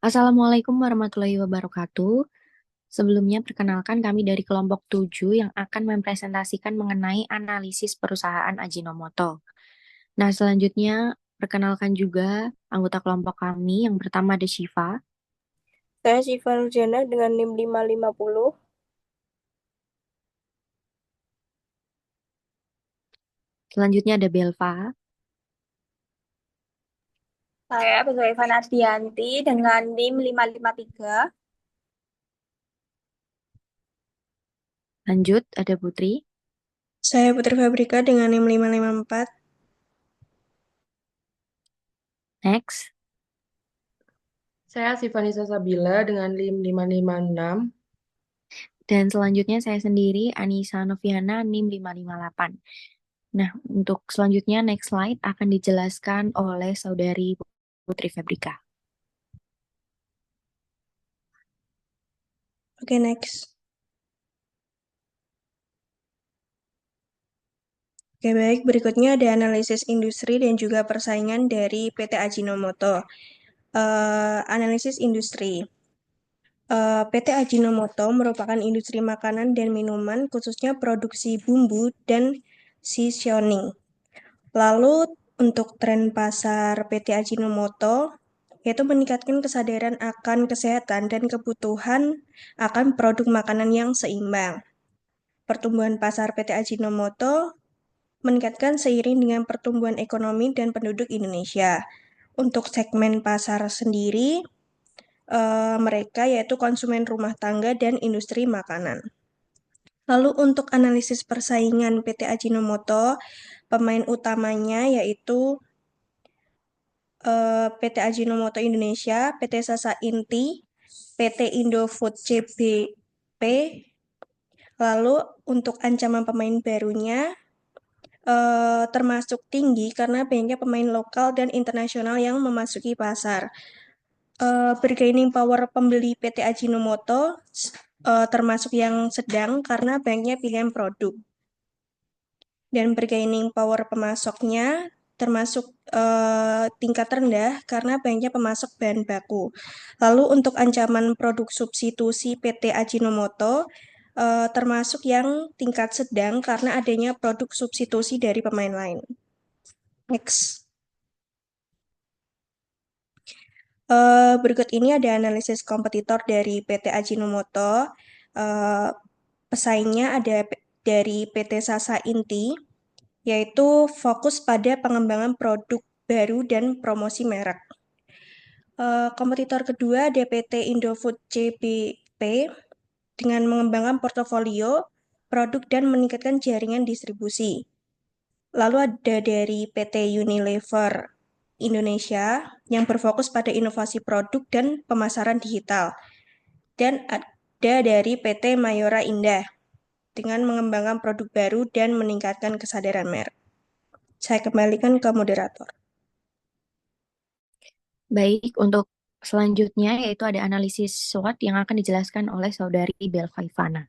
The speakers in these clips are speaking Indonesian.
Assalamualaikum warahmatullahi wabarakatuh. Sebelumnya, perkenalkan kami dari kelompok 7 yang akan mempresentasikan mengenai analisis perusahaan Ajinomoto. Nah, selanjutnya, perkenalkan juga anggota kelompok kami. Yang pertama ada Shiva, Saya Syifa Nurjana dengan NIM 550. selanjutnya ada Belva, Saya Betul Vanardianti dengan NIM 553. lanjut ada Putri, Saya Putri Fabrika dengan NIM 554. next, Saya Sivanisa Sabila dengan NIM 556. dan selanjutnya saya sendiri Anissa Noviana NIM 558. Nah, untuk selanjutnya next slide akan dijelaskan oleh Saudari Putri Fabrika. Oke, next. Oke, baik. Berikutnya ada analisis industri dan juga persaingan dari PT Ajinomoto. Analisis industri. PT Ajinomoto merupakan industri makanan dan minuman, khususnya produksi bumbu dan seasoning. Lalu untuk tren pasar PT Ajinomoto yaitu meningkatkan kesadaran akan kesehatan dan kebutuhan akan produk makanan yang seimbang. Pertumbuhan pasar PT Ajinomoto meningkatkan seiring dengan pertumbuhan ekonomi dan penduduk Indonesia. Untuk segmen pasar sendiri, mereka yaitu konsumen rumah tangga dan industri makanan. Lalu untuk analisis persaingan PT Ajinomoto, pemain utamanya yaitu PT Ajinomoto Indonesia, PT Sasa Inti, PT Indofood CBP. Lalu untuk ancaman pemain barunya termasuk tinggi karena banyaknya pemain lokal dan internasional yang memasuki pasar. Bargaining power pembeli PT Ajinomoto termasuk yang sedang karena banyaknya pilihan produk. Dan bargaining power pemasoknya termasuk tingkat rendah karena banyaknya pemasok bahan baku. Lalu untuk ancaman produk substitusi PT Ajinomoto termasuk yang tingkat sedang karena adanya produk substitusi dari pemain lain. Next. Berikut ini ada analisis kompetitor dari PT Ajinomoto. Pesaingnya ada dari PT Sasa Inti, yaitu fokus pada pengembangan produk baru dan promosi merek. Kompetitor kedua ada PT Indofood CBP dengan mengembangkan portofolio produk dan meningkatkan jaringan distribusi. Lalu ada dari PT Unilever Indonesia yang berfokus pada inovasi produk dan pemasaran digital. Dan ada dari PT Mayora Indah dengan mengembangkan produk baru dan meningkatkan kesadaran merek. Saya kembalikan ke moderator. Baik, untuk selanjutnya yaitu ada analisis SWOT yang akan dijelaskan oleh Saudari Belva Ivana.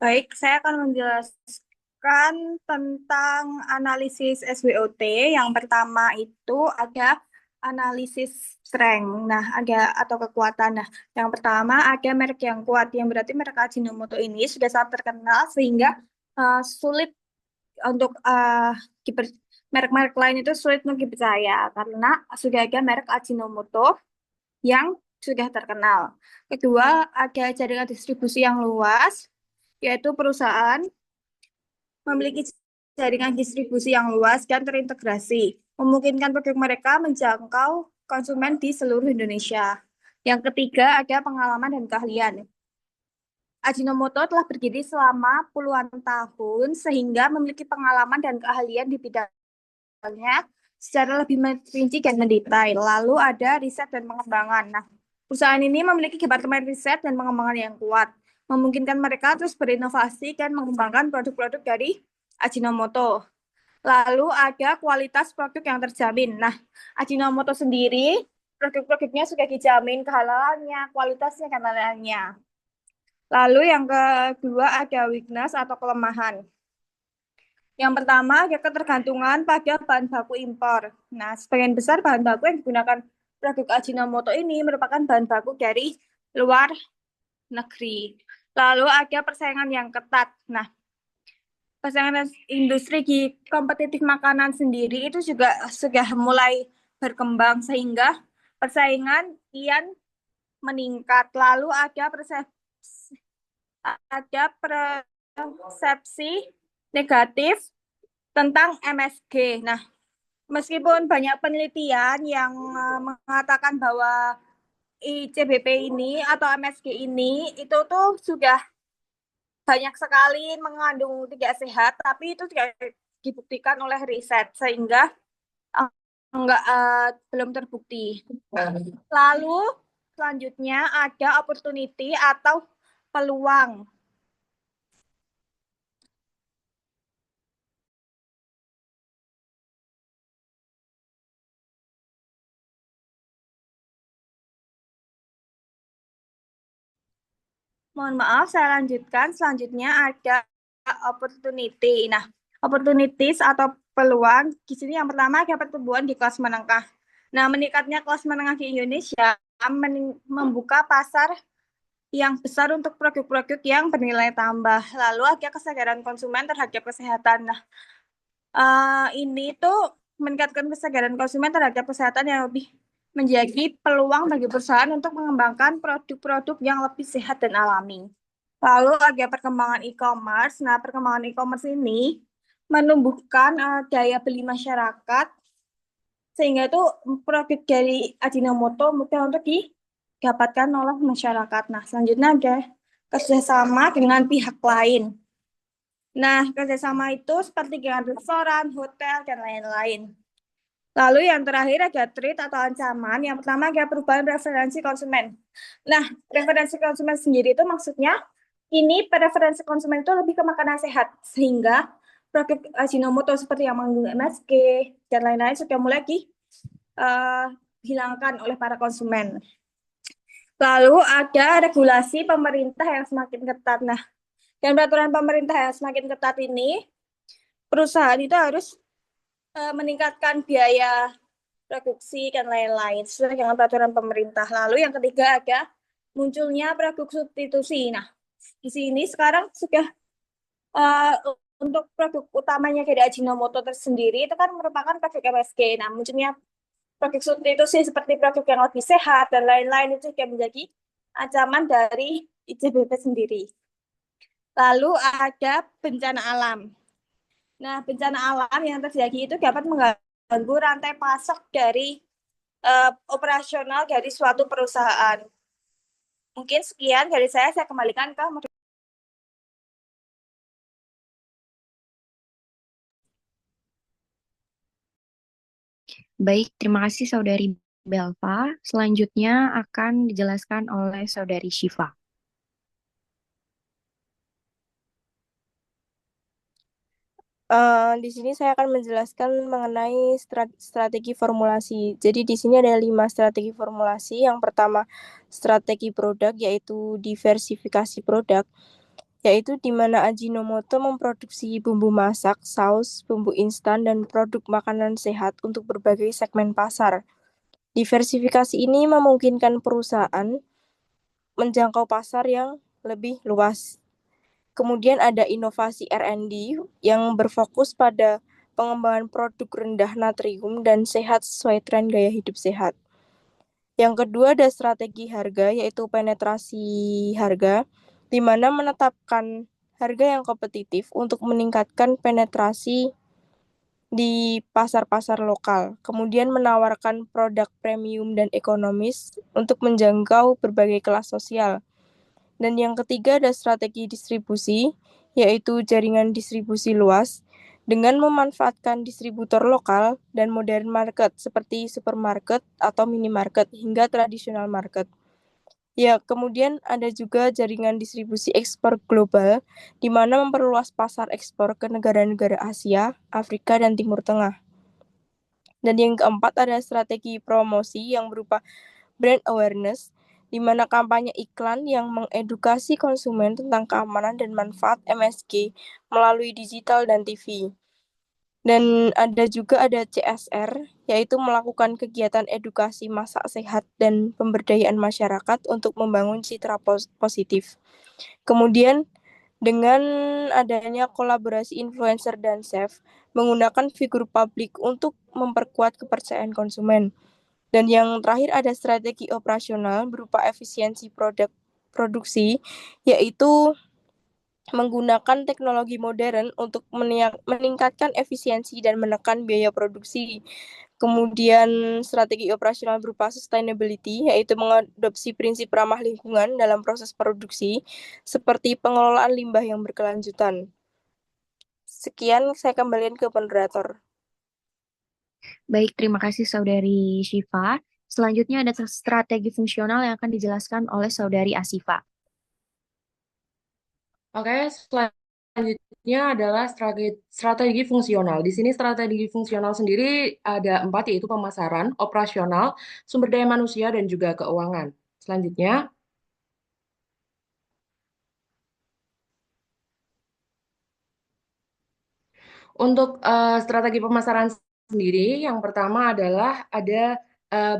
Baik, saya akan menjelaskan tentang analisis SWOT. Yang pertama itu ada analisis strength. Nah, ada atau kekuatan. Nah, yang pertama ada merek yang kuat, yang berarti merek Ajinomoto ini sudah sangat terkenal sehingga sulit untuk merek-merek lain itu sulit untuk dipercaya karena sudah ada merek Ajinomoto yang sudah terkenal. Kedua, ada jaringan distribusi yang luas, yaitu perusahaan memiliki jaringan distribusi yang luas dan terintegrasi, memungkinkan produk mereka menjangkau konsumen di seluruh Indonesia. Yang ketiga, ada pengalaman dan keahlian. Ajinomoto telah berdiri selama puluhan tahun sehingga memiliki pengalaman dan keahlian di bidangnya secara lebih merinci dan mendetail. Lalu ada riset dan pengembangan. Nah, perusahaan ini memiliki departemen riset dan pengembangan yang kuat, memungkinkan mereka terus berinovasi dan mengembangkan produk-produk dari Ajinomoto. Lalu ada kualitas produk yang terjamin. Nah, Ajinomoto sendiri produk-produknya sudah dijamin kehalalannya, kualitasnya, dan lain-lainnya. Lalu yang kedua ada weakness atau kelemahan. Yang pertama, ada ketergantungan pada bahan baku impor. Nah, sebagian besar bahan baku yang digunakan produk Ajinomoto ini merupakan bahan baku dari luar negeri. Lalu ada persaingan yang ketat. Nah, persaingan industri di kompetitif makanan sendiri itu juga sudah mulai berkembang sehingga persaingan kian meningkat. Lalu ada persepsi negatif tentang MSG. Nah, meskipun banyak penelitian yang mengatakan bahwa ICBP ini atau MSG ini itu tuh sudah banyak sekali mengandung tidak sehat, tapi itu tidak dibuktikan oleh riset sehingga uh, enggak belum terbukti. Lalu selanjutnya ada opportunity atau peluang. Mohon maaf, saya lanjutkan. Selanjutnya ada opportunity. Nah, opportunities atau peluang di sini yang pertama ada pertumbuhan di kelas menengah. Nah, meningkatnya kelas menengah di Indonesia membuka pasar yang besar untuk produk-produk yang bernilai tambah. Lalu ada kesadaran konsumen terhadap kesehatan. Nah, ini tuh meningkatkan kesadaran konsumen terhadap kesehatan yang lebih menjadi peluang bagi perusahaan untuk mengembangkan produk-produk yang lebih sehat dan alami. Lalu ada perkembangan e-commerce. Nah, perkembangan e-commerce ini menumbuhkan daya beli masyarakat sehingga itu produk dari Ajinomoto mudah untuk didapatkan oleh masyarakat. Nah, selanjutnya ada kerjasama dengan pihak lain. Nah, kerjasama itu seperti dengan restoran, hotel, dan lain-lain. Lalu yang terakhir ada threat atau ancaman. Yang pertama ada perubahan preferensi konsumen. Nah, preferensi konsumen sendiri itu maksudnya ini preferensi konsumen itu lebih ke makanan sehat. Sehingga produk Ajinomoto seperti yang mengandung MSG dan lain-lain sudah mulai dihilangkan oleh para konsumen. Lalu ada regulasi pemerintah yang semakin ketat. Nah, dan peraturan pemerintah yang semakin ketat ini, perusahaan itu harus meningkatkan biaya produksi dan lain-lain sesuai dengan peraturan pemerintah. Lalu yang ketiga ada munculnya produk substitusi. Nah, di sini sekarang sudah uh, untuk produk utamanya dari Ajinomoto tersendiri itu kan merupakan produk MSG. Nah, munculnya produk substitusi seperti produk yang lebih sehat dan lain-lain itu juga menjadi ancaman dari ICBP sendiri. Lalu ada bencana alam. Nah, bencana alam yang terjadi itu dapat mengganggu rantai pasok dari operasional dari suatu perusahaan. Mungkin sekian dari saya kembalikan ke Baik, terima kasih Saudari Belva. Selanjutnya akan dijelaskan oleh Saudari Syifa. Di sini saya akan menjelaskan mengenai strategi formulasi. Jadi di sini ada 5 strategi formulasi. Yang pertama, strategi produk, yaitu diversifikasi produk, yaitu di mana Ajinomoto memproduksi bumbu masak, saus, bumbu instan, dan produk makanan sehat untuk berbagai segmen pasar. Diversifikasi ini memungkinkan perusahaan menjangkau pasar yang lebih luas. Kemudian ada inovasi R&D yang berfokus pada pengembangan produk rendah natrium dan sehat sesuai tren gaya hidup sehat. Yang kedua ada strategi harga, yaitu penetrasi harga, di mana menetapkan harga yang kompetitif untuk meningkatkan penetrasi di pasar-pasar lokal. Kemudian menawarkan produk premium dan ekonomis untuk menjangkau berbagai kelas sosial. Dan yang ketiga ada strategi distribusi, yaitu jaringan distribusi luas, dengan memanfaatkan distributor lokal dan modern market seperti supermarket atau minimarket hingga tradisional market. Ya, kemudian ada juga jaringan distribusi ekspor global, di mana memperluas pasar ekspor ke negara-negara Asia, Afrika, dan Timur Tengah. Dan yang keempat ada strategi promosi yang berupa brand awareness, di mana kampanye iklan yang mengedukasi konsumen tentang keamanan dan manfaat MSG melalui digital dan TV. Dan ada CSR, yaitu melakukan kegiatan edukasi masak sehat dan pemberdayaan masyarakat untuk membangun citra positif. Kemudian dengan adanya kolaborasi influencer dan chef, menggunakan figur publik untuk memperkuat kepercayaan konsumen. Dan yang terakhir ada strategi operasional berupa efisiensi produksi, yaitu menggunakan teknologi modern untuk meningkatkan efisiensi dan menekan biaya produksi. Kemudian strategi operasional berupa sustainability, yaitu mengadopsi prinsip ramah lingkungan dalam proses produksi, seperti pengelolaan limbah yang berkelanjutan. Sekian, saya kembalikan ke moderator. Baik, terima kasih Saudari Syifa. Selanjutnya ada strategi fungsional yang akan dijelaskan oleh Saudari Asifa. Oke, selanjutnya adalah strategi fungsional. Di sini strategi fungsional sendiri ada 4, yaitu pemasaran, operasional, sumber daya manusia, dan juga keuangan. Selanjutnya, untuk strategi pemasaran sendiri, yang pertama adalah ada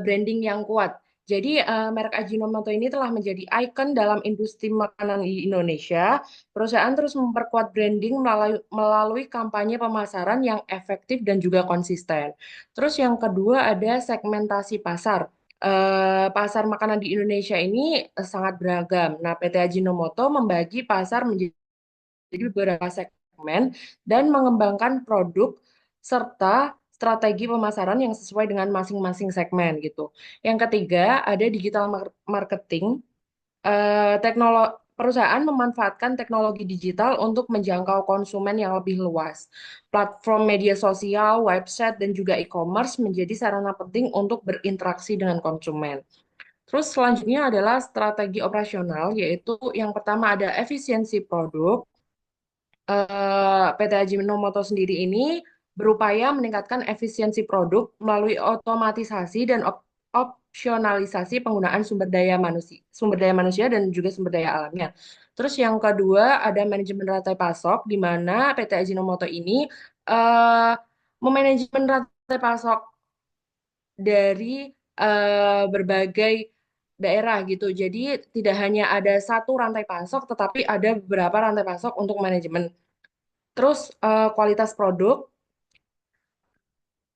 branding yang kuat. Jadi merek Ajinomoto ini telah menjadi ikon dalam industri makanan di Indonesia. Perusahaan terus memperkuat branding melalui kampanye pemasaran yang efektif dan juga konsisten. Terus yang kedua ada segmentasi pasar. Pasar makanan di Indonesia ini sangat beragam. Nah, PT Ajinomoto membagi pasar menjadi beberapa segmen dan mengembangkan produk serta strategi pemasaran yang sesuai dengan masing-masing segmen gitu. Yang ketiga, ada digital marketing. Perusahaan memanfaatkan teknologi digital untuk menjangkau konsumen yang lebih luas. Platform media sosial, website, dan juga e-commerce menjadi sarana penting untuk berinteraksi dengan konsumen. Terus selanjutnya adalah strategi operasional, yaitu yang pertama ada efisiensi produk. PT Ajinomoto sendiri ini berupaya meningkatkan efisiensi produk melalui otomatisasi dan opsionalisasi penggunaan sumber daya manusia dan juga sumber daya alamnya. Terus yang kedua ada manajemen rantai pasok, di mana PT Ajinomoto ini eh, memanajemen rantai pasok dari berbagai daerah gitu. Jadi tidak hanya ada satu rantai pasok, tetapi ada beberapa rantai pasok untuk manajemen. Terus kualitas produk,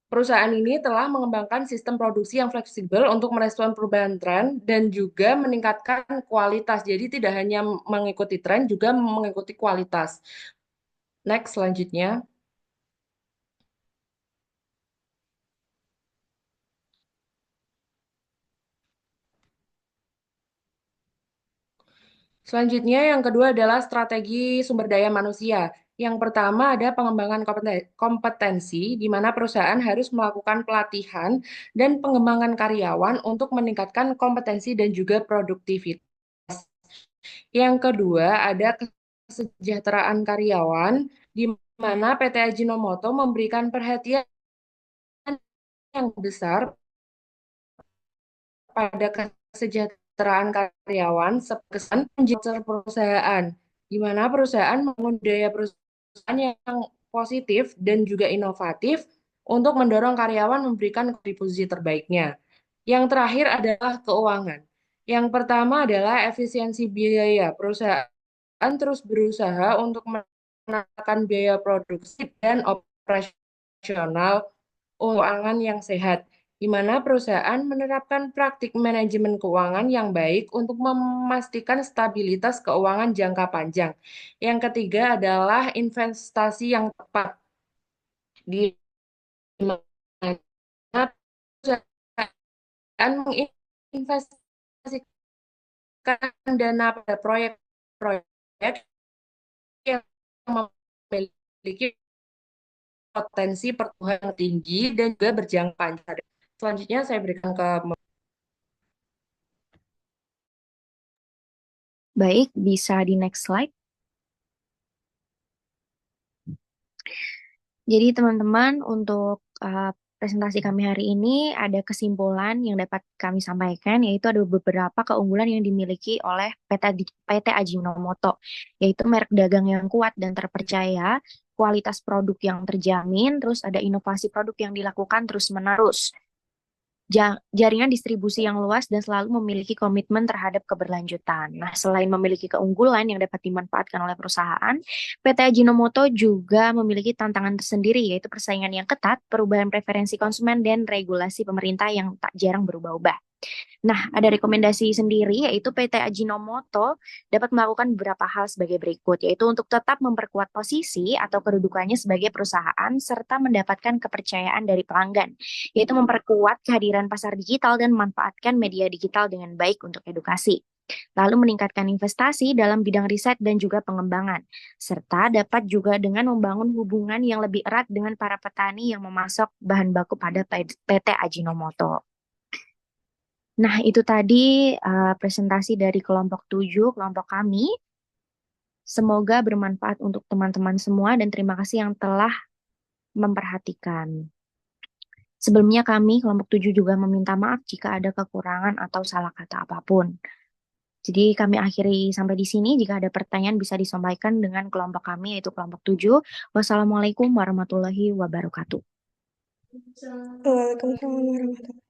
perusahaan ini telah mengembangkan sistem produksi yang fleksibel untuk merespon perubahan tren dan juga meningkatkan kualitas. Jadi tidak hanya mengikuti tren, juga mengikuti kualitas. Next, selanjutnya. Selanjutnya, yang kedua adalah strategi sumber daya manusia. Yang pertama ada pengembangan kompetensi, di mana perusahaan harus melakukan pelatihan dan pengembangan karyawan untuk meningkatkan kompetensi dan juga produktivitas. Yang kedua ada kesejahteraan karyawan, di mana PT Ajinomoto memberikan perhatian yang besar pada kesejahteraan karyawan sepesan menjadi perusahaan, di mana perusahaan membangun budaya perusahaan yang positif dan juga inovatif untuk mendorong karyawan memberikan kontribusi terbaiknya. Yang terakhir adalah keuangan. Yang pertama adalah efisiensi biaya. Perusahaan terus berusaha untuk menekan biaya produksi dan operasional keuangan yang sehat, di mana perusahaan menerapkan praktik manajemen keuangan yang baik untuk memastikan stabilitas keuangan jangka panjang. Yang ketiga adalah investasi yang tepat, di mana perusahaan menginvestasikan dana pada proyek-proyek yang memiliki potensi pertumbuhan yang tinggi dan juga berjangka panjang. Selanjutnya saya berikan ke Baik, bisa di next slide. Jadi teman-teman untuk presentasi kami hari ini ada kesimpulan yang dapat kami sampaikan, yaitu ada beberapa keunggulan yang dimiliki oleh PT Ajinomoto, yaitu merek dagang yang kuat dan terpercaya, kualitas produk yang terjamin, terus ada inovasi produk yang dilakukan terus-menerus, jaringan distribusi yang luas dan selalu memiliki komitmen terhadap keberlanjutan. Nah, selain memiliki keunggulan yang dapat dimanfaatkan oleh perusahaan, PT Ajinomoto juga memiliki tantangan tersendiri, yaitu persaingan yang ketat, perubahan preferensi konsumen, dan regulasi pemerintah yang tak jarang berubah-ubah. Nah, ada rekomendasi sendiri, yaitu PT Ajinomoto dapat melakukan beberapa hal sebagai berikut, yaitu untuk tetap memperkuat posisi atau kedudukannya sebagai perusahaan, serta mendapatkan kepercayaan dari pelanggan, yaitu memperkuat kehadiran pasar digital dan memanfaatkan media digital dengan baik untuk edukasi. Lalu meningkatkan investasi dalam bidang riset dan juga pengembangan, serta dapat juga dengan membangun hubungan yang lebih erat dengan para petani yang memasok bahan baku pada PT Ajinomoto. Nah, itu tadi presentasi dari kelompok 7, kelompok kami. Semoga bermanfaat untuk teman-teman semua dan terima kasih yang telah memperhatikan. Sebelumnya kami, kelompok 7 juga meminta maaf jika ada kekurangan atau salah kata apapun. Jadi kami akhiri sampai di sini. Jika ada pertanyaan bisa disampaikan dengan kelompok kami, yaitu kelompok 7. Wassalamualaikum warahmatullahi wabarakatuh. Waalaikumsalam warahmatullahi wabarakatuh.